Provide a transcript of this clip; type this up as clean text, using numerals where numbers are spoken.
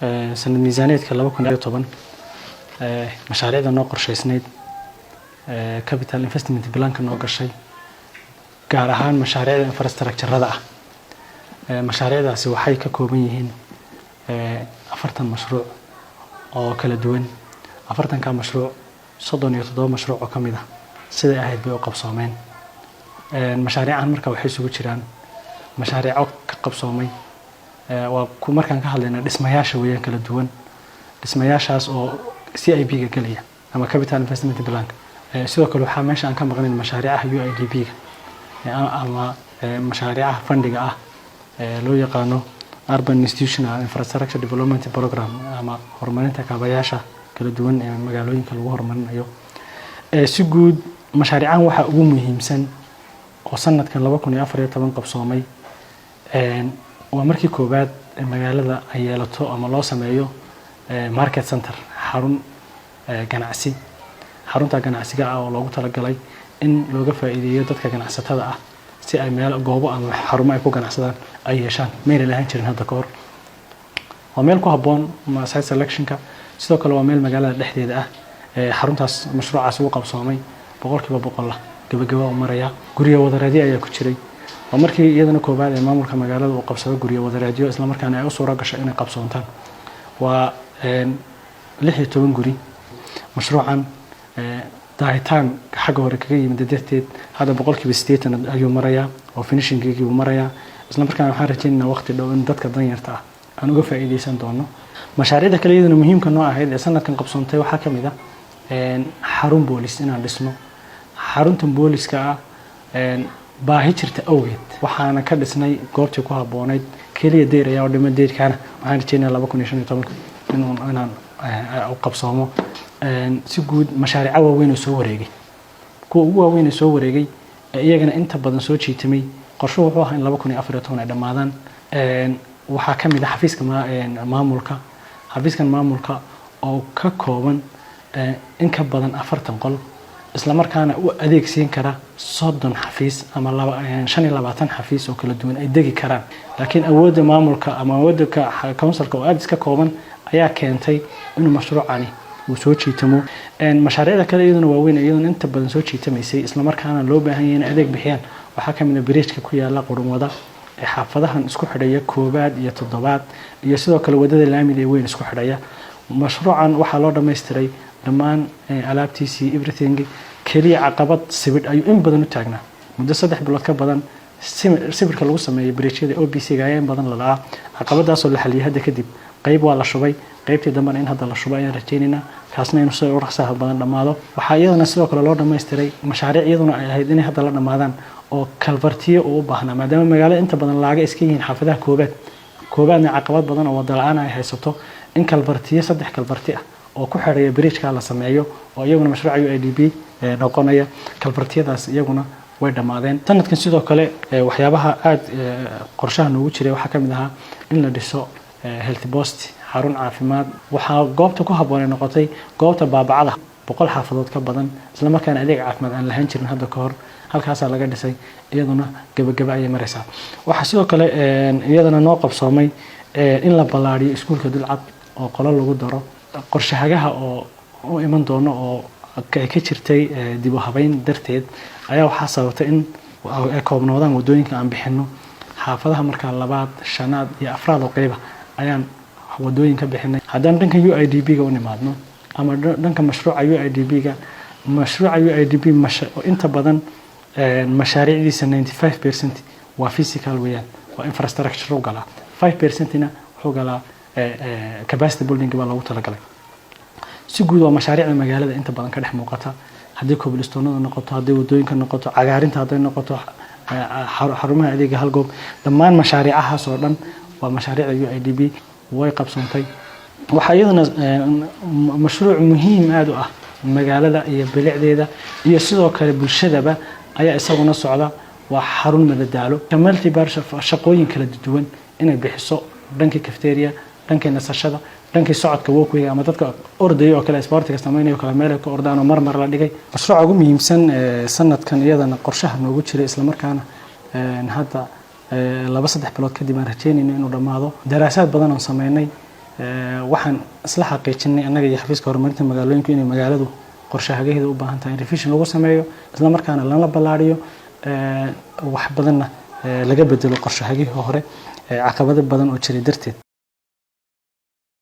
sanad miisaaniyadka 2010 mashaariicda noo qorshaysnayd capital investment plan-ka noo gashay gaar ahaan mashaariicda infrastructure-rada ah mashaariicdaasi waxay ka kooban yihiin 40 mashruuc oo kala duwan 40ka mashruuc 37 mashruuc oo kamid ah sida ahayd bay u qabsoomeen mashaariican marka waxay isugu jiraan mashaariic ka qabsoomay waa ku markaan ka hadlayna dhismayaasha weeyaan kala duwan dhismayaashaas oo CIB-ga galaya ama capital investment plan sidoo kale waxa meesha aan ka maqnayn mashaariicaha UIDP-ga ama mashaariicaha fundiga ah loo yaqaano urban institutional infrastructure development program ama horumarinta kaabayaasha kala duwan ee magaalooyinka lagu horumarinayo si guud mashaariican waxa ugu muhiimsan oo sanadkan 2014 qabsoomay waa markii koobaad magaalada ay yeelato ama loo sameeyo market center xarun ganacsi xarunta ganacsiga ah oo loogu talagalay in looga faa'iideeyo dadka ganacsatada ah si ay meel goobo ama xarumo ay ku ganacsadaan ay yeeshaan meel lahayn jirin hadda ka hor waa meel ku habboon site selection-ka sidoo kale waa meel magaalada dhexdeeda ah xaruntaas mashruucaas uu qabsoomay 100% gabagaba u maraya guriga wadareedyo ayaa ku jiray oo markii iyadana koobaad ee maamulka magaalada uu qabsado guriga wadareedyo isla markaana ay u suura gashay inay qabsoontaan waa 16 guri mashruucan daahitaan xagga hore kaga yimid darteed hada 80% ayuu maraya oo finishing-gii uu maraya isla markaana waxaan rajaynaynaa waqti dhow in dadka danyarta ah aan uga faa'iideysan doono mashaariicda kale iyadana muhiimka noo ahayd ee sanadkan qabsoontay waxaa kamid ah xarun boolis inaan dhisno xaruntan booliska ah baahi jirta awgeed waxaana ka dhisnay goobtii ku habboonayd kaliya deer ayaa dhima deerkaana waxaan rajaynayaa 2015 inaan u qabsoomo si guud mashaariic waaweyn oo soo wareegay kuwa ugu waaweyn ee soo wareegay iyagana inta badan soo jiitamay qorsho wuxuu ahaa in 2014 ay dhamaadaan waxaa kamid ah xafiiska maamulka oo ka kooban in ka badan 40 qol isla markaana u adeegsiin kara 30 xafiis ama 25 xafiis oo kala duwan ay degi karaan laakiin awoodda maamulka ama awoodda councilka oo aad iska kooban ayaa keentay inuu mashruucani uu soo jiitamo mashaariicda kale iyaduna waaweyn iyaduna inta badan soo jiitamaysay isla markaana loo baahan yahay in adeeg bixiyaan waxaa kamid ah bridge-ka ku yaala qurumada ee xaafadahan isku xidhaya koobaad iyo toddobaad iyo sidoo kale wadada laamida ee weyn isku xidhaya mashruucan waxaa loo dhameystiray dhammaan alaabtiisii everything kaliya caqabad sibidh ayuu in badan u taagnaa muddo 3 bilood ka badan sibirka lagu sameeyay bridge-yada OBC-ga ayaa in badan la laa caqabadaas oo la xaliyay hadda kadib qayb waa la shubay qaybtii dambana in hadda la shubay ayaan rajaynaynaa kaasna inuu soo urursaha badan dhamaado waxaa iyadana sidoo kale loo dhameystiray mashaariic iyaduna ay ahayd inay hadda la dhamaadaan oo kalbartiyo u baahnaa maadaama magaalada inta badan laaga iska yihiin xaafadaha koobaadna caqabad badan oo wada la'aan ay haysato in kalbartiyo 3 kalbarti ah oo ku xidhaya bridge-ka la sameeyo oo iyaguna mashruuca UIDP noqonaya kalbartiyadaas iyaguna way dhamaadeen sanadkan sidoo kale waxyaabaha aad qorshaha noogu jiray waxaa kamid ahaa in la dhiso health post xarun caafimaad waxaa goobta ku habboon noqotay goobta baabacada 100 xaafadood ka badan isla markaana adeeg caafimaad aan lahayn jirin hadda ka hor halkaas laga dhisay iyaduna gabagaba ay maraysaa waxa sidoo kale iyadana noo qabsoomay in la ballaariyo iskuulka Dulcad oo qolo lagu daro qorshahagaha oo u iman doono oo ka jirtay dib u habeyn darteed ayaa waxa sababtay in ay koobnoodaan wadooyinka aan bixino xaafadaha marka labaad shanaad iyo afraad oo qayb ayaan wadooyinka bixinay haddaan dhanka UIDP-ga u nimaadno ama dhanka mashruuca UIDP-ga inta badan mashaariicdiisa 95% waa physical weeyaan waa infrastructure u gala 5%na wuxuu galaa capacity building baa lagu talagalay si guud waa mashaariicda magaalada inta badan ka dhex muuqata haddii cobblestone noqoto haddii wadooyinka noqoto cagaarinta haddii noqoto xarumaha adeega hal goob dhammaan mashaariicahaas oo dhan waa mashaariicda UIDP way qabsoontay waxa iyadana mashruuc muhiim aad u ah magaalada iyo bilicdeeda iyo sidoo kale bulshadaba ayaa isaguna socda waa xarun madadaalo kamalti bar shaqooyin kala duwan inay bixiso dhanka cafeteria dhanka nasashada dhanka socodka walkway ama dadka ordaya oo kale sportiga sameeynaya kala meel ka ordaan oo marmar la dhigay mashruuca ugu muhiimsan sanadkan iyadana qorshaha noogu jiray isla markaana hadda 2-3 bilood kadib aan rajaynayno inuu dhamaado daraasaad badan oo sameeynay waxaan isla xaqiijinay annaga iyo xafiiska horumarinta magaalooyinka inay magaaladu qorshahagaheeda u baahan tahay in revision lagu sameeyo isla markaana lana ballaariyo wax badanna laga bedelo qorshahagihii hore caqabado badan oo jiray darteed